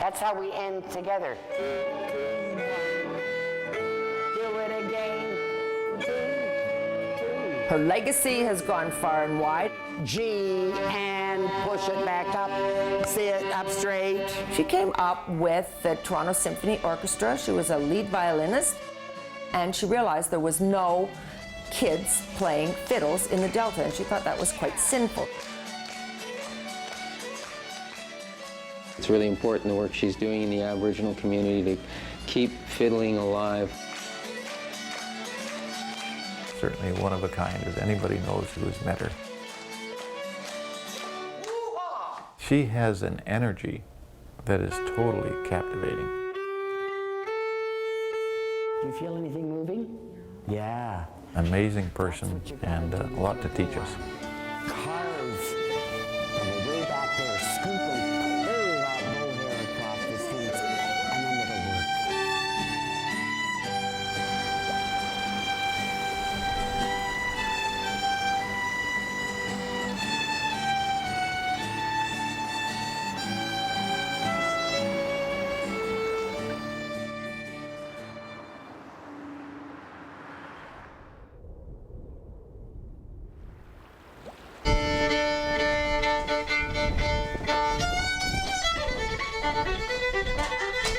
That's how we end together. Do it again. Her legacy has gone far and wide. G and push it back up, sit up straight. She came up with the Toronto Symphony Orchestra. She was a lead violinist, and she realized there was no kids playing fiddles in the Delta, and she thought that was quite sinful. It's really important, the work she's doing in the Aboriginal community, to keep fiddling alive. Certainly one of a kind, as anybody knows who has met her. She has an energy that is totally captivating. Do you feel anything moving? Yeah. Amazing person and a lot to teach us. Carve from way back there, scoop and pull that bow hair across the streets, and then it'll work.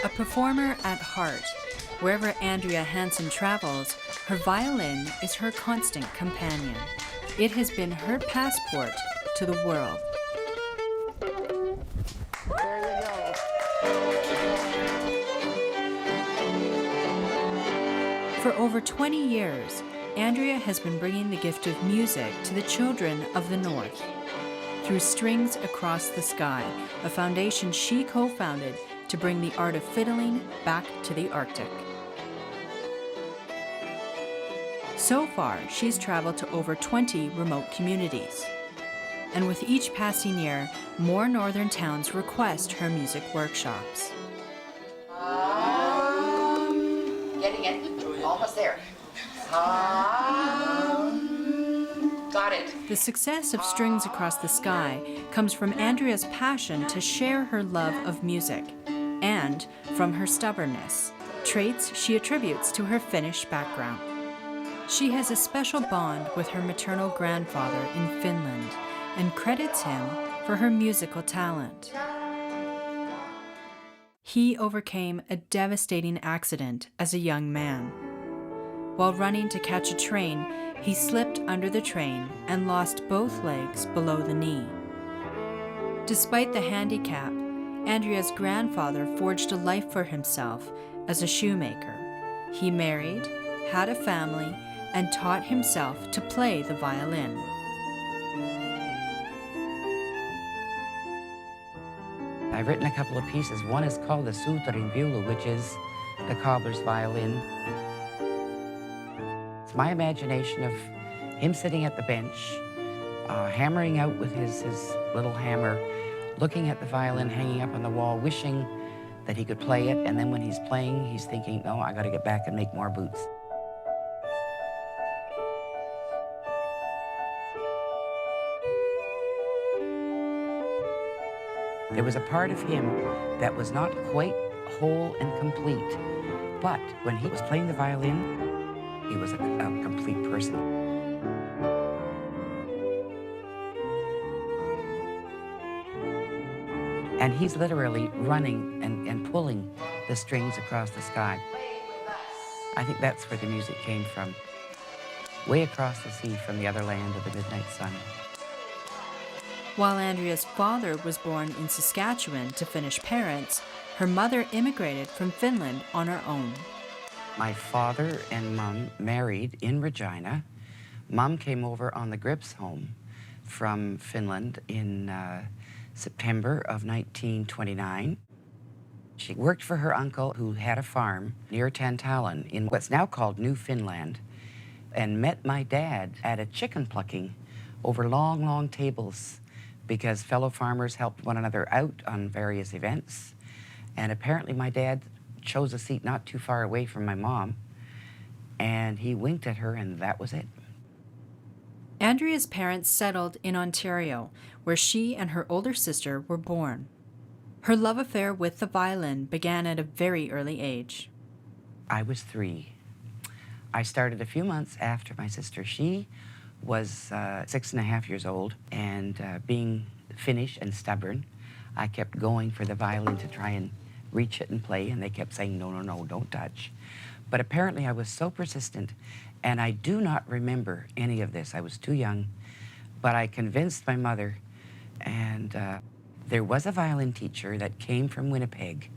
A performer at heart, wherever Andrea Hansen travels, her violin is her constant companion. It has been her passport to the world. There you go. For over 20 years, Andrea has been bringing the gift of music to the children of the North. Through Strings Across the Sky, a foundation she co-founded to bring the art of fiddling back to the Arctic. So far, she's traveled to over 20 remote communities. And with each passing year, more northern towns request her music workshops. Getting it. Almost there. Got it. The success of Strings Across the Sky comes from Andrea's passion to share her love of music, and from her stubbornness, traits she attributes to her Finnish background. She has a special bond with her maternal grandfather in Finland and credits him for her musical talent. He overcame a devastating accident as a young man. While running to catch a train, he slipped under the train and lost both legs below the knee. Despite the handicap, Andrea's grandfather forged a life for himself as a shoemaker. He married, had a family, and taught himself to play the violin. I've written a couple of pieces. One is called the Suutarin Viulu, which is the cobbler's violin. It's my imagination of him sitting at the bench, hammering out with his little hammer, looking at the violin hanging up on the wall, wishing that he could play it, and then when he's playing, he's thinking, no, I gotta get back and make more boots. There was a part of him that was not quite whole and complete, but when he was playing the violin, he was a complete person. And he's literally running and pulling the strings across the sky. I think that's where the music came from. Way across the sea from the other land of the midnight sun. While Andrea's father was born in Saskatchewan to Finnish parents, her mother immigrated from Finland on her own. My father and Mum married in Regina. Mum came over on the Grips home from Finland in September of 1929. She worked for her uncle, who had a farm near Tantallon in what's now called Newfoundland, and met my dad at a chicken plucking over long, long tables because fellow farmers helped one another out on various events. And apparently my dad chose a seat not too far away from my mom, and he winked at her, and that was it. Andrea's parents settled in Ontario, where she and her older sister were born. Her love affair with the violin began at a very early age. I was 3. I started a few months after my sister. She was 6.5 years old, and being Finnish and stubborn, I kept going for the violin to try and reach it and play, and they kept saying, no, no, no, don't touch. But apparently I was so persistent, and I do not remember any of this. I was too young, but I convinced my mother, and there was a violin teacher that came from Winnipeg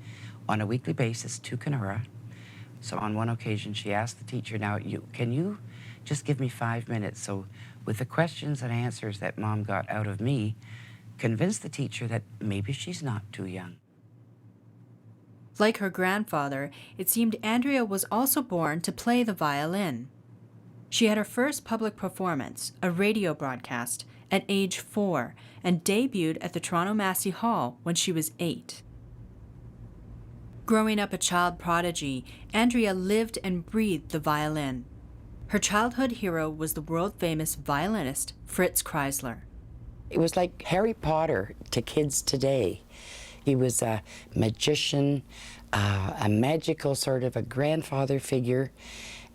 on a weekly basis to Kenora. So on one occasion, she asked the teacher, now, can you just give me 5 minutes? So with the questions and answers that Mom got out of me, convinced the teacher that maybe she's not too young. Like her grandfather, it seemed Andrea was also born to play the violin. She had her first public performance, a radio broadcast, at age 4 and debuted at the Toronto Massey Hall when she was 8. Growing up a child prodigy, Andrea lived and breathed the violin. Her childhood hero was the world-famous violinist Fritz Kreisler. It was like Harry Potter to kids today. He was a magician, a magical sort of a grandfather figure.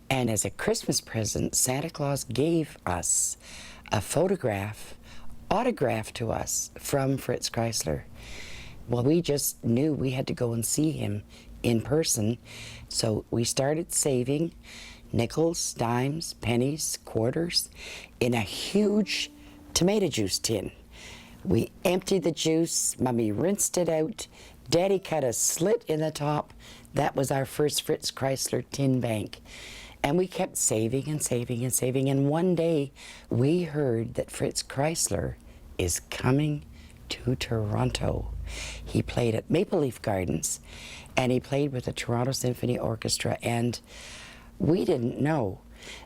And as a Christmas present, Santa Claus gave us a photograph, autographed to us from Fritz Kreisler. Well, we just knew we had to go and see him in person. So we started saving nickels, dimes, pennies, quarters in a huge tomato juice tin. We emptied the juice, Mommy rinsed it out, Daddy cut a slit in the top. That was our first Fritz Kreisler tin bank. And we kept saving and saving and saving. And one day we heard that Fritz Kreisler is coming to Toronto. He played at Maple Leaf Gardens, and he played with the Toronto Symphony Orchestra. And we didn't know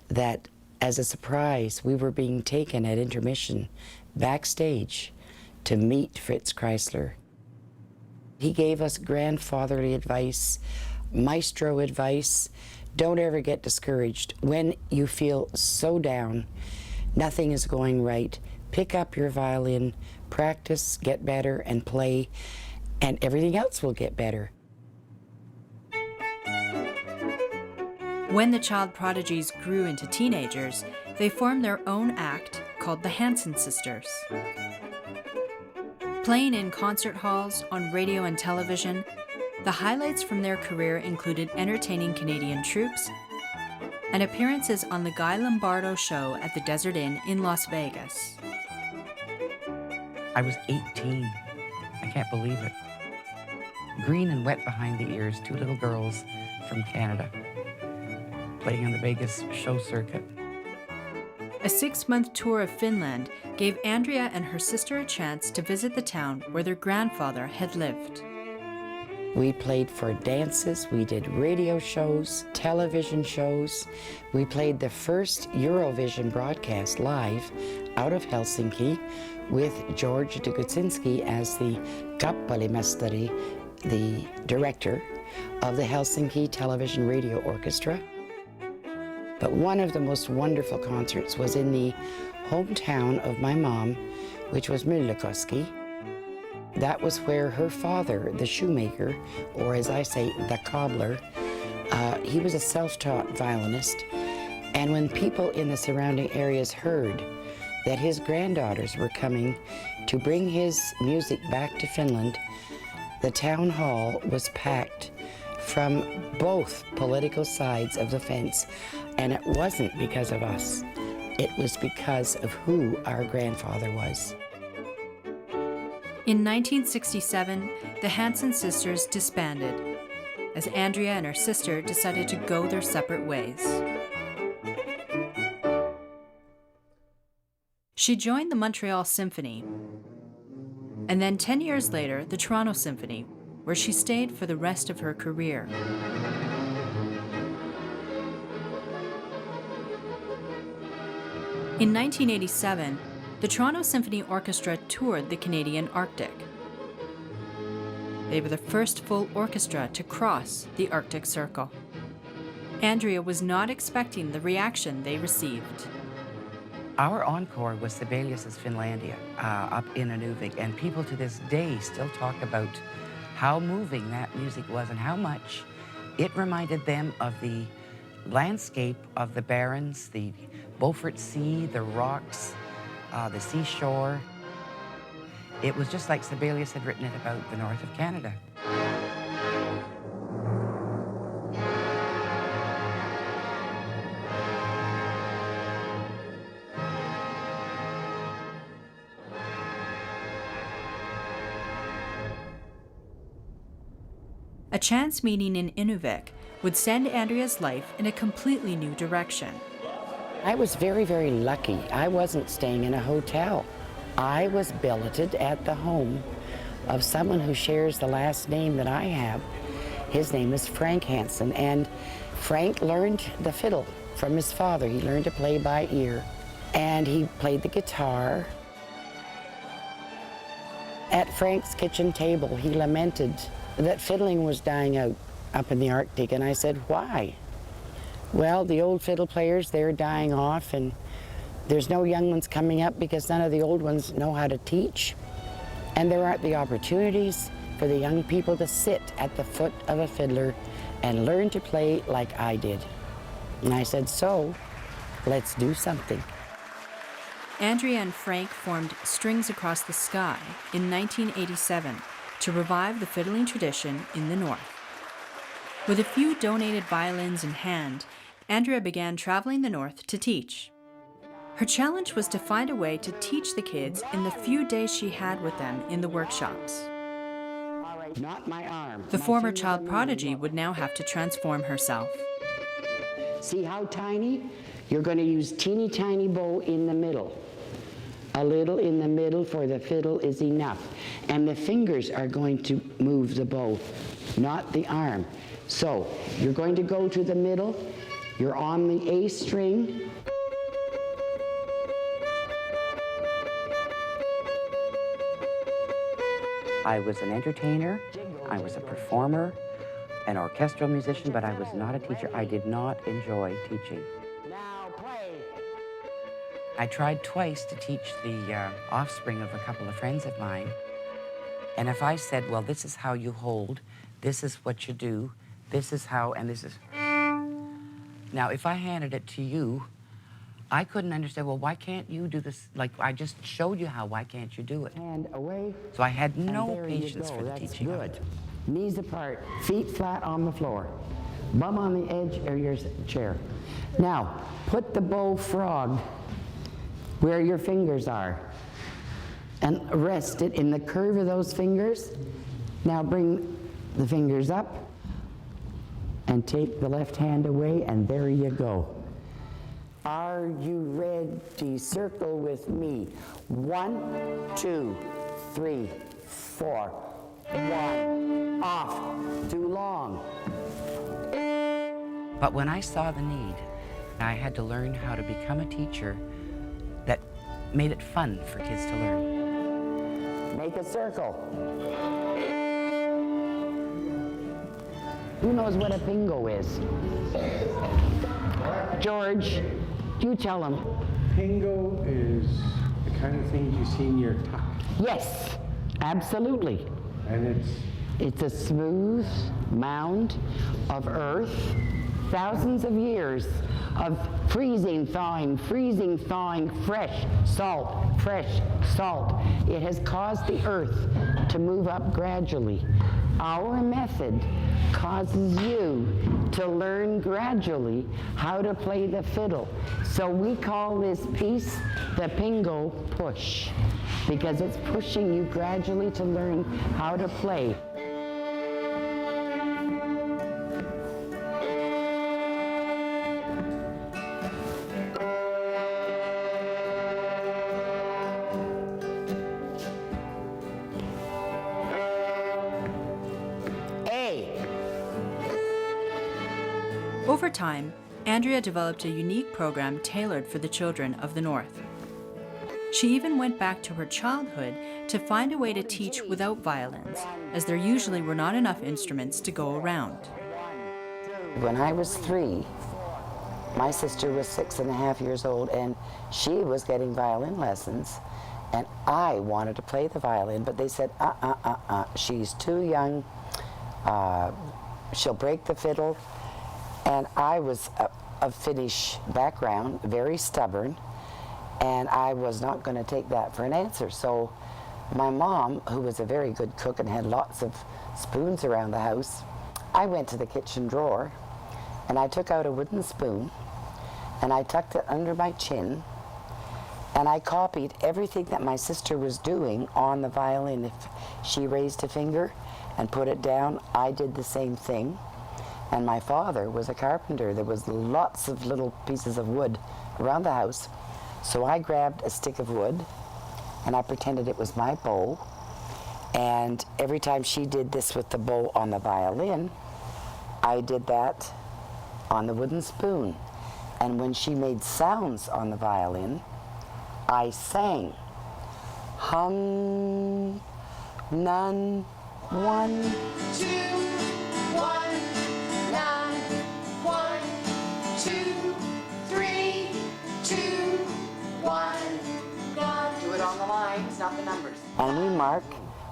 that as a surprise, we were being taken at intermission backstage to meet Fritz Kreisler. He gave us grandfatherly advice, maestro advice. Don't ever get discouraged. When you feel so down, nothing is going right, pick up your violin, practice, get better, and play, and everything else will get better. When the child prodigies grew into teenagers, they formed their own act called the Hansen Sisters. Playing in concert halls, on radio and television, the highlights from their career included entertaining Canadian troops and appearances on the Guy Lombardo Show at the Desert Inn in Las Vegas. I was 18. I can't believe it. Green and wet behind the ears, 2 little girls from Canada, playing on the Vegas show circuit. A 6-month tour of Finland gave Andrea and her sister a chance to visit the town where their grandfather had lived. We played for dances, we did radio shows, television shows. We played the first Eurovision broadcast live out of Helsinki with George Degutsinski as the Kapellimestari, the director of the Helsinki Television Radio Orchestra. But one of the most wonderful concerts was in the hometown of my mom, which was Myllykoski. That was where her father, the shoemaker, or as I say, the cobbler, he was a self-taught violinist. And when people in the surrounding areas heard that his granddaughters were coming to bring his music back to Finland, the town hall was packed from both political sides of the fence. And it wasn't because of us. It was because of who our grandfather was. In 1967, the Hansen sisters disbanded as Andrea and her sister decided to go their separate ways. She joined the Montreal Symphony, and then 10 years later, the Toronto Symphony, where she stayed for the rest of her career. In 1987, the Toronto Symphony Orchestra toured the Canadian Arctic. They were the first full orchestra to cross the Arctic Circle. Andrea was not expecting the reaction they received. Our encore was Sibelius's Finlandia up in Inuvik, and people to this day still talk about how moving that music was and how much it reminded them of the landscape of the Barrens, the Beaufort Sea, the rocks, the seashore. It was just like Sibelius had written it about the north of Canada. A chance meeting in Inuvik would send Andrea's life in a completely new direction. I was very, very lucky. I wasn't staying in a hotel. I was billeted at the home of someone who shares the last name that I have. His name is Frank Hansen, and Frank learned the fiddle from his father. He learned to play by ear, and he played the guitar. At Frank's kitchen table, he lamented that fiddling was dying out up in the Arctic, and I said, why? Well, the old fiddle players, they're dying off, and there's no young ones coming up because none of the old ones know how to teach, and there aren't the opportunities for the young people to sit at the foot of a fiddler and learn to play like I did. And I said, so, let's do something. Andrea and Frank formed Strings Across the Sky in 1987 to revive the fiddling tradition in the North. With a few donated violins in hand, Andrea began traveling the North to teach. Her challenge was to find a way to teach the kids in the few days she had with them in the workshops. Not my arm. The former child prodigy would now have to transform herself. See how tiny? You're going to use teeny tiny bow in the middle. A little in the middle for the fiddle is enough. And the fingers are going to move the bow, not the arm. So you're going to go to the middle. You're on the A string. I was an entertainer. I was a performer, an orchestral musician, but I was not a teacher. I did not enjoy teaching. Now play. I tried twice to teach the offspring of a couple of friends of mine. And if I said, well, this is how you hold, this is what you do, this is how, and this is... Now, if I handed it to you, I couldn't understand, well, why can't you do this? Like, I just showed you how, why can't you do it? Hand away. So I had no patience for the teaching. That's good. Knees apart, feet flat on the floor, bum on the edge of your chair. Now, put the bow frog where your fingers are and rest it in the curve of those fingers. Now bring the fingers up and take the left hand away, and there you go. Are you ready? Circle with me. 1, 2, 3, 4. 1, off, too long. But when I saw the need, I had to learn how to become a teacher that made it fun for kids to learn. Make a circle. Who knows what a pingo is? George, you tell them. Pingo is the kind of things you see in your tuck. Yes, absolutely. And it's a smooth mound of earth, thousands of years of freezing, thawing, fresh salt. It has caused the earth to move up gradually. Our method causes you to learn gradually how to play the fiddle. So we call this piece the Pingo Push, because it's pushing you gradually to learn how to play. Over time, Andrea developed a unique program tailored for the children of the North. She even went back to her childhood to find a way to teach without violins, as there usually were not enough instruments to go around. When I was 3, my sister was 6.5 years old, and she was getting violin lessons. And I wanted to play the violin, but they said, she's too young, she'll break the fiddle. And I was of Finnish background, very stubborn, and I was not going to take that for an answer. So my mom, who was a very good cook and had lots of spoons around the house, I went to the kitchen drawer and I took out a wooden spoon and I tucked it under my chin and I copied everything that my sister was doing on the violin. If she raised a finger and put it down, I did the same thing. And my father was a carpenter. There was lots of little pieces of wood around the house. So I grabbed a stick of wood and I pretended it was my bow. And every time she did this with the bow on the violin, I did that on the wooden spoon. And when she made sounds on the violin, I sang. Hum, none, 1, 2, 1, 9, 1, 2, 3, 2, 1, 9. Do it on the lines, not the numbers. And we mark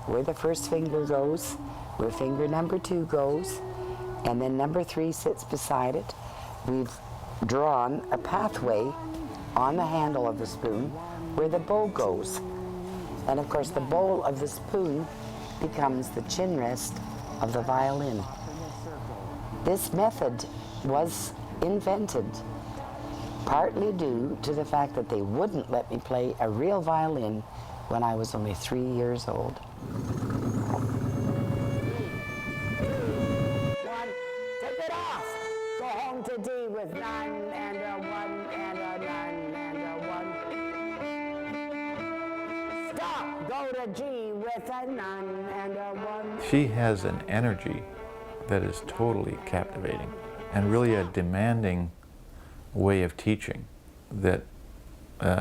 where the first finger goes, where finger number 2 goes, and then number 3 sits beside it. We've drawn a pathway on the handle of the spoon where the bow goes. And of course the bowl of the spoon becomes the chin rest of the violin. This method was invented partly due to the fact that they wouldn't let me play a real violin when I was only 3 years old. 1, take it off. Go home to D with 9 and a 1 and a 9 and a 1. Stop. Go to G with a 9 and a 1. She has an energy that is totally captivating and really a demanding way of teaching that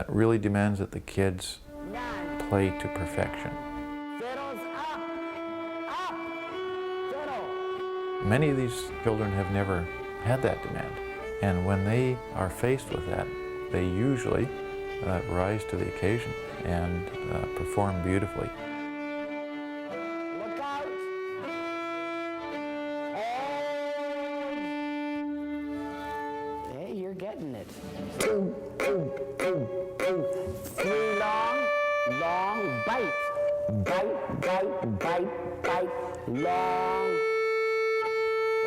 really demands that the kids play to perfection. Fiddles up, up, fiddle. Many of these children have never had that demand, and when they are faced with that, they usually rise to the occasion and perform beautifully. Look out. Hey, you're getting it. 2, 2, 2, 2. 3 long, long, bite. Bite, bite, bite, bite, long.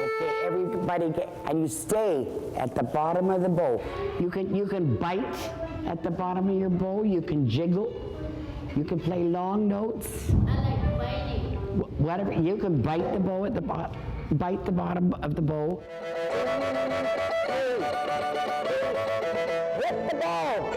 Okay, everybody get, and you stay at the bottom of the bow. You can bite at the bottom of your bow, you can jiggle, you can play long notes. I like biting. Whatever, you can bite the bow at the bottom, bite the bottom of the bow. Hit the bow.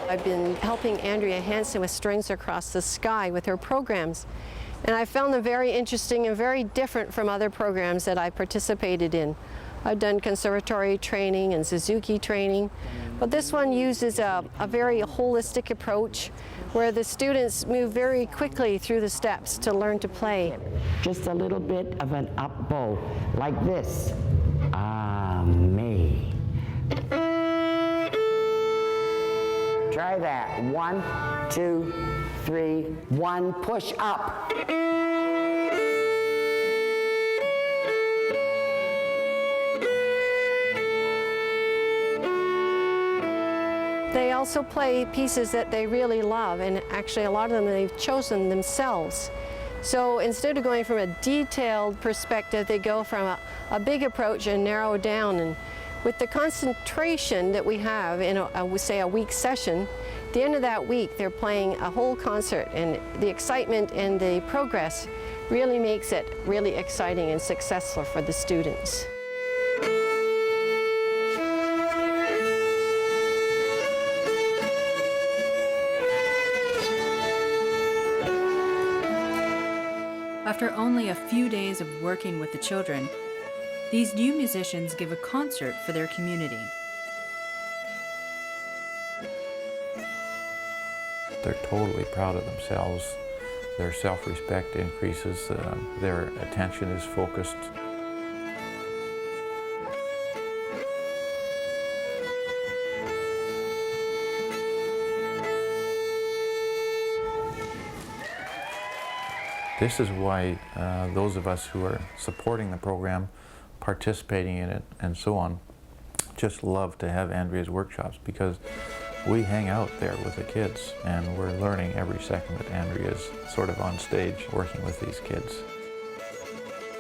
I've been helping Andrea Hansen with Strings Across the Sky with her programs. And I found them very interesting and very different from other programs that I participated in. I've done conservatory training and Suzuki training, but this one uses a very holistic approach where the students move very quickly through the steps to learn to play. Just a little bit of an up bow, like this. Ah, me. Try that. 1, 2, 3, 1, push up. They also play pieces that they really love, and actually a lot of them they've chosen themselves. So instead of going from a detailed perspective, they go from a big approach and narrow down. And with the concentration that we have in say a week session, at the end of that week they're playing a whole concert, and the excitement and the progress really makes it really exciting and successful for the students. After only a few days of working with the children, these new musicians give a concert for their community. They're totally proud of themselves. Their self-respect increases, their attention is focused. This is why those of us who are supporting the program, participating in it, and so on, just love to have Andrea's workshops, because we hang out there with the kids and we're learning every second that Andrea's sort of on stage working with these kids.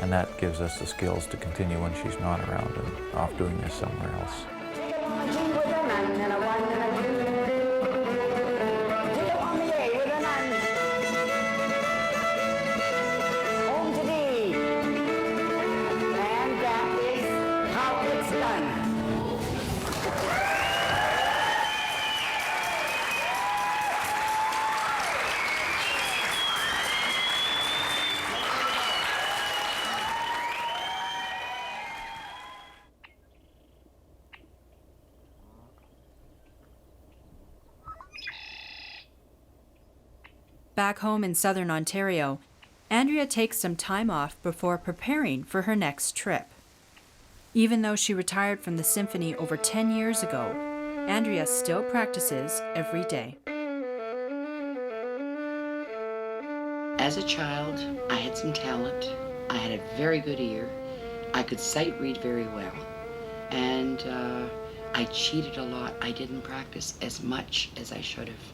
And that gives us the skills to continue when she's not around and off doing this somewhere else. Back home in southern Ontario, Andrea takes some time off before preparing for her next trip. Even though she retired from the symphony over 10 years ago, Andrea still practices every day. As a child, I had some talent. I had a very good ear. I could sight read very well. And I cheated a lot. I didn't practice as much as I should have,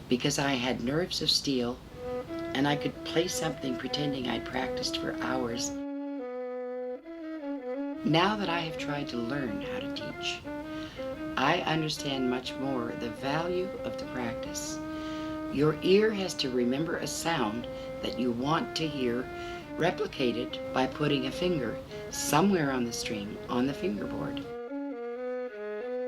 because I had nerves of steel and I could play something pretending I'd practiced for hours. Now that I have tried to learn how to teach, I understand much more the value of the practice. Your ear has to remember a sound that you want to hear replicated by putting a finger somewhere on the string on the fingerboard.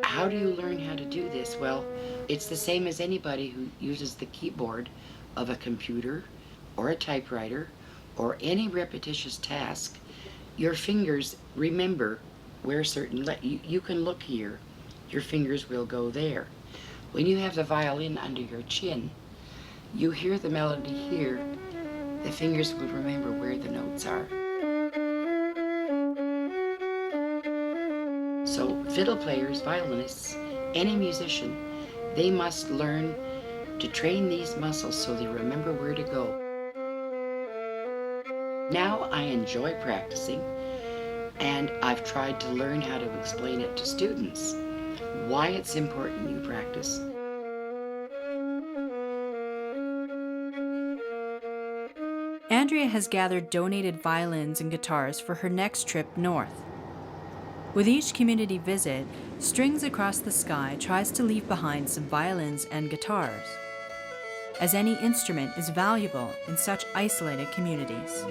How do you learn how to do this? Well, it's the same as anybody who uses the keyboard of a computer or a typewriter or any repetitious task. Your fingers remember where certain, you can look here, your fingers will go there. When you have the violin under your chin, you hear the melody here, the fingers will remember where the notes are. So fiddle players, violinists, any musician, they must learn to train these muscles so they remember where to go. Now I enjoy practicing, and I've tried to learn how to explain it to students, why it's important you practice. Andrea has gathered donated violins and guitars for her next trip north. With each community visit, Strings Across the Sky tries to leave behind some violins and guitars, as any instrument is valuable in such isolated communities.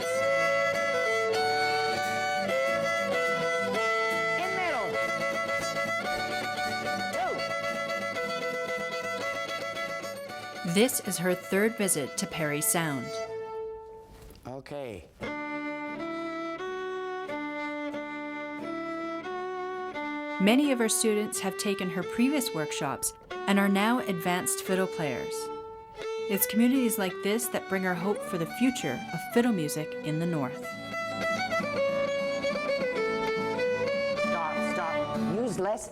In middle. 2. This is her third visit to Perry Sound. Okay. Many of her students have taken her previous workshops and are now advanced fiddle players. It's communities like this that bring her hope for the future of fiddle music in the North. Stop.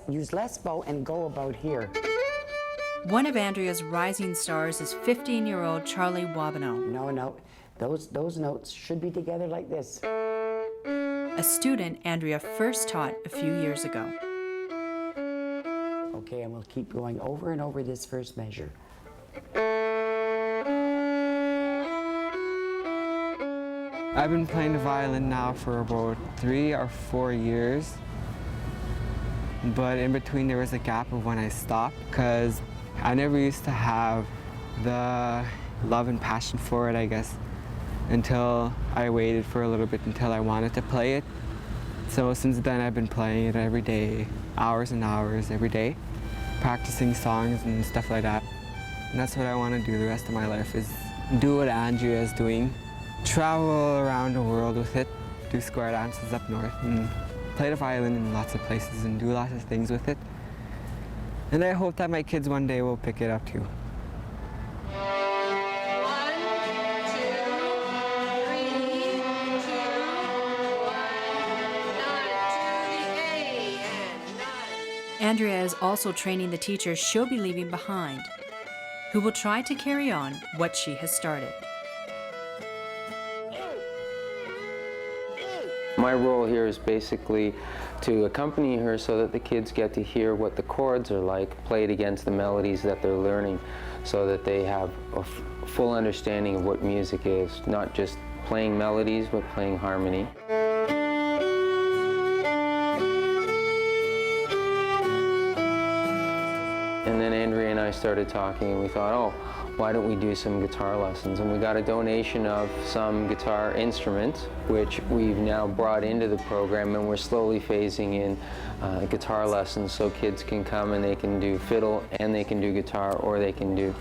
Use less bow and go about here. One of Andrea's rising stars is 15-year-old Charlie Wabineau. No. Those notes should be together like this. A student Andrea first taught a few years ago. Okay, and we'll keep going over and over this first measure. I've been playing the violin now for about 3 or 4 years, but in between there was a gap of when I stopped, because I never used to have the love and passion for it, I guess, until I waited for a little bit until I wanted to play it. So since then I've been playing it every day, hours and hours every day, practicing songs and stuff like that. And that's what I want to do the rest of my life, is do what Andrea is doing. Travel around the world with it, do square dances up north, and play the violin in lots of places and do lots of things with it. And I hope that my kids one day will pick it up too. Andrea is also training the teachers she'll be leaving behind, who will try to carry on what she has started. My role here is basically to accompany her so that the kids get to hear what the chords are like played against the melodies that they're learning, so that they have a full understanding of what music is, not just playing melodies, but playing harmony. And then Andrea and I started talking, and we thought, oh, why don't we do some guitar lessons? And we got a donation of some guitar instruments, which we've now brought into the program, and we're slowly phasing in guitar lessons so kids can come and they can do fiddle and they can do guitar, or they can do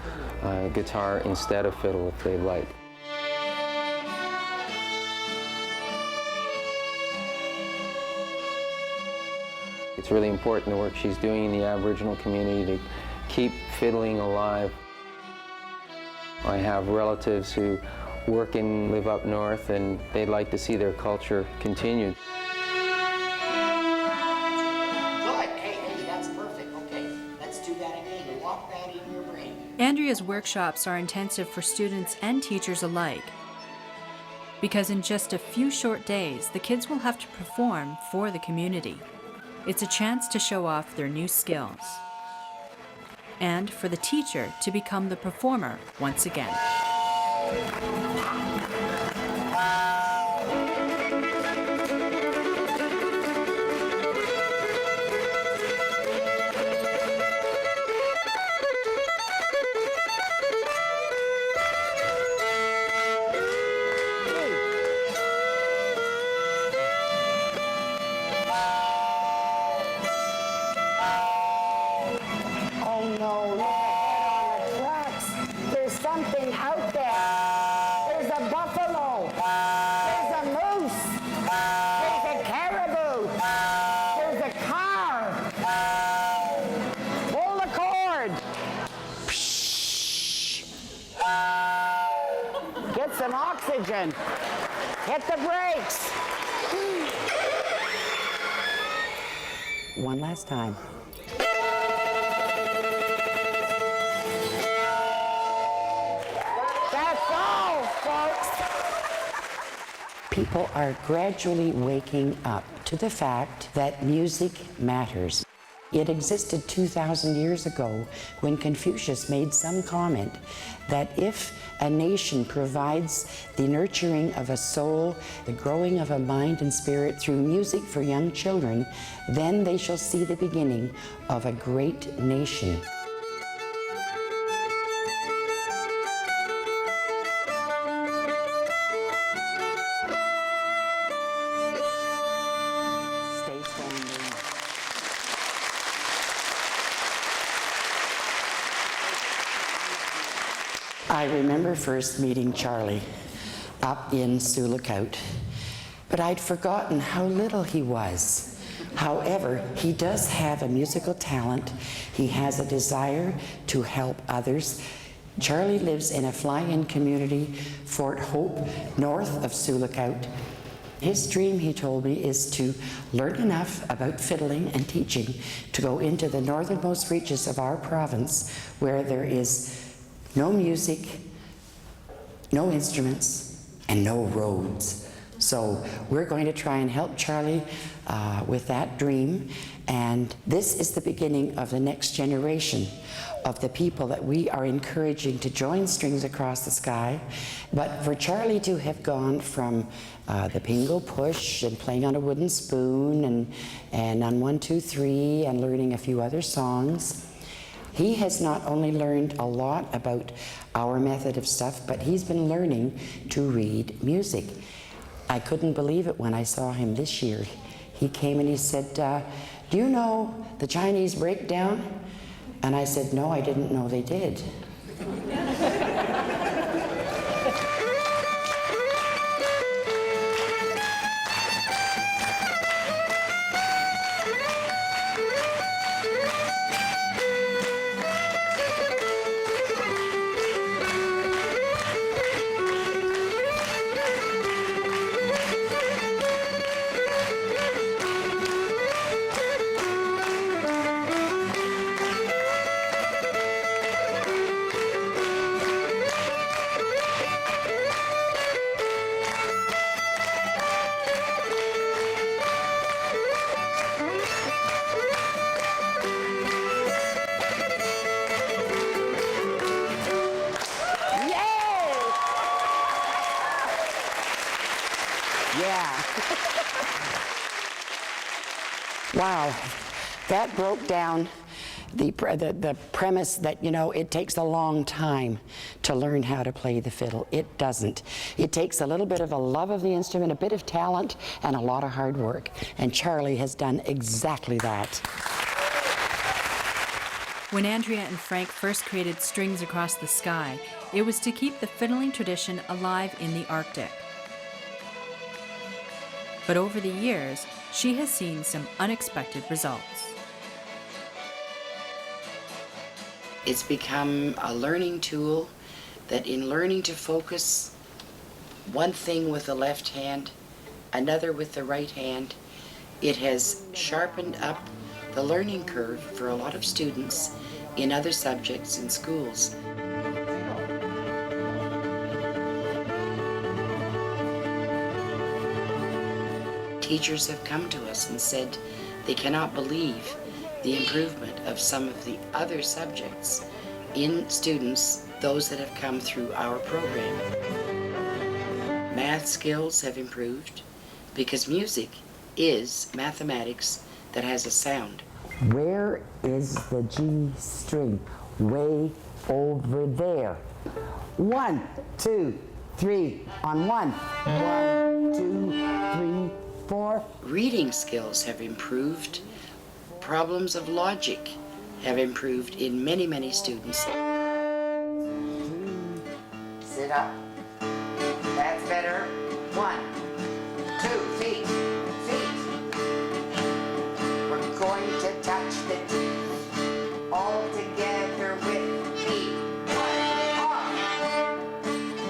guitar instead of fiddle if they like. It's really important, the work she's doing in the Aboriginal community, to keep fiddling alive. I have relatives who work and live up north, and they'd like to see their culture continued. Good. Hey, that's perfect. Okay, let's do that again. Lock that in your brain. Andrea's workshops are intensive for students and teachers alike, because in just a few short days, the kids will have to perform for the community. It's a chance to show off their new skills, and for the teacher to become the performer once again. Something out there. There's a buffalo. There's a moose. There's a caribou. There's a car. Pull the cord. Get some oxygen. Hit the brakes. One last time. People are gradually waking up to the fact that music matters. It existed 2,000 years ago when Confucius made some comment that if a nation provides the nurturing of a soul, the growing of a mind and spirit through music for young children, then they shall see the beginning of a great nation. I remember first meeting Charlie up in Sulakaut, but I'd forgotten how little he was. However, he does have a musical talent. He has a desire to help others. Charlie lives in a fly-in community, Fort Hope, north of Sulakaut. His dream, he told me, is to learn enough about fiddling and teaching to go into the northernmost reaches of our province, where there is no music, no instruments, and no roads. So we're going to try and help Charlie with that dream, and this is the beginning of the next generation of the people that we are encouraging to join Strings Across the Sky. But for Charlie to have gone from the Pingo Push and playing on a wooden spoon and on 1, 2, 3 and learning a few other songs, he has not only learned a lot about our method of stuff, but he's been learning to read music. I couldn't believe it when I saw him this year. He came and he said, do you know the Chinese breakdown? And I said, no, I didn't know they did. Wow, that broke down the premise that, you know, it takes a long time to learn how to play the fiddle. It doesn't. It takes a little bit of a love of the instrument, a bit of talent, and a lot of hard work. And Charlie has done exactly that. When Andrea and Frank first created Strings Across the Sky, it was to keep the fiddling tradition alive in the Arctic. But over the years, she has seen some unexpected results. It's become a learning tool that in learning to focus one thing with the left hand, another with the right hand, it has sharpened up the learning curve for a lot of students in other subjects in schools. Teachers have come to us and said they cannot believe the improvement of some of the other subjects in students, those that have come through our program. Math skills have improved because music is mathematics that has a sound. Where is the G string? Way over there. 1, 2, 3 on 1. 1, 2, 3, 4. Reading skills have improved. Problems of logic have improved in many, many students. Sit up. That's better. 1, 2, feet. We're going to touch the teeth all together with feet. 1, off.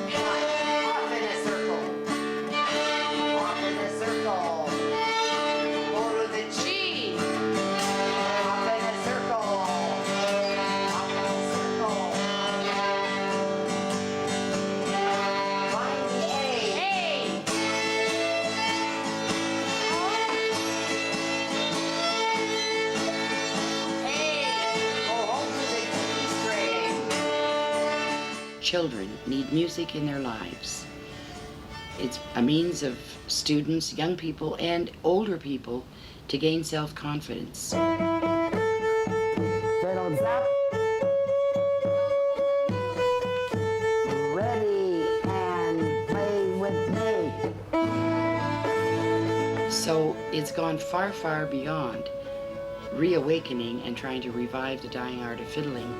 1, off in a circle. Off in a circle. Go to the G. Off in a circle. Off in a circle. Find the A. Children need music in their lives. It's a means of students, young people, and older people to gain self-confidence. Fiddles up. Ready and play with me. So it's gone far, far beyond reawakening and trying to revive the dying art of fiddling.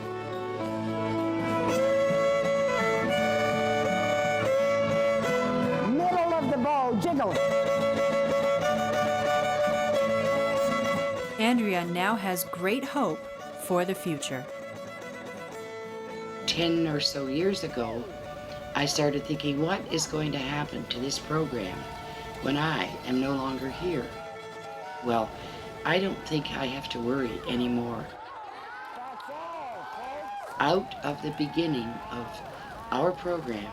Middle of the bow, jiggle. Andrea now has great hope for the future. 10 or so years ago, I started thinking, what is going to happen to this program when I am no longer here? Well, I don't think I have to worry anymore. Out of the beginning of our program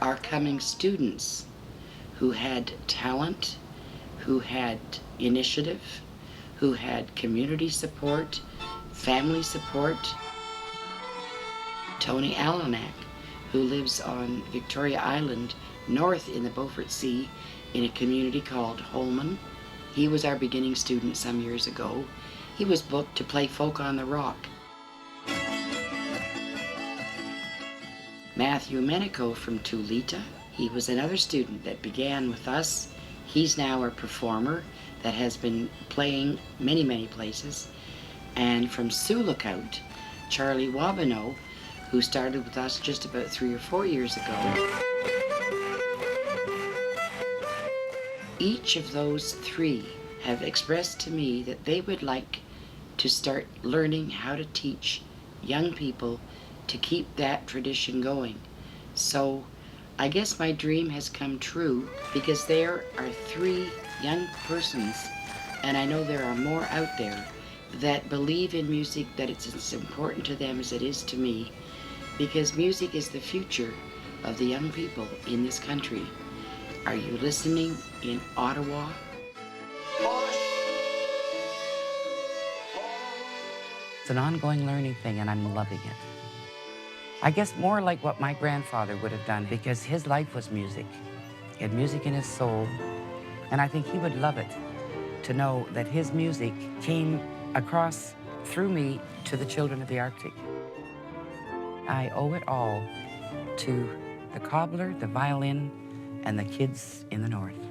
are coming students who had talent, who had initiative, who had community support, family support. Tony Alanak, who lives on Victoria Island, north in the Beaufort Sea, in a community called Holman. He was our beginning student some years ago. He was booked to play Folk on the Rock. Matthew Menico from Tulita, he was another student that began with us. He's now a performer that has been playing many, many places. And from Sioux Lookout, Charlie Wabineau, who started with us just about 3 or 4 years ago. Each of those 3 have expressed to me that they would like to start learning how to teach young people to keep that tradition going. So I guess my dream has come true because there are 3 young persons, and I know there are more out there, that believe in music, that it's as important to them as it is to me, because music is the future of the young people in this country. Are you listening in Ottawa? It's an ongoing learning thing, and I'm loving it. I guess more like what my grandfather would have done, because his life was music. He had music in his soul, and I think he would love it to know that his music came across through me to the children of the Arctic. I owe it all to the cobbler, the violin, and the kids in the north.